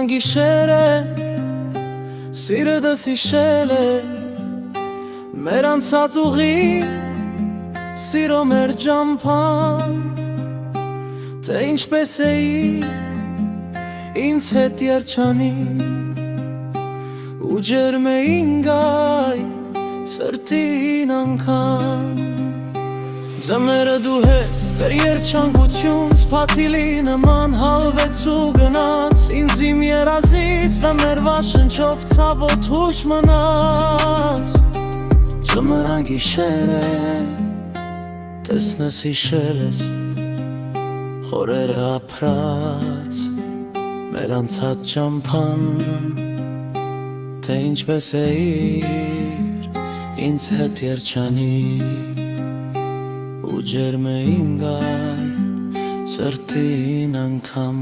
Ձմռան գիշեր է, սիրտս հիշել է մեր անցած ուղին, սիրո մեր ճամփան, թե ինչպես էի ինձ հետ երջանին, ու ջերմ էինք այդ սրտին անգամ։ Ձմները դու հետ վեր երջանկություն, սփաթիլի նման հալվեց ու գնաց, ինձ իմ երազից դա մեր վաշնչով ցավոտ հուշ մնաց։ Ձմռան գիշեր է, տեսնես հիշել ես խորերը ապրած մեր անցած ճամփան, թե ինչպես էիր ինձ հետ երջանին, ու ջերմ էինք այդ սրտին անգամ։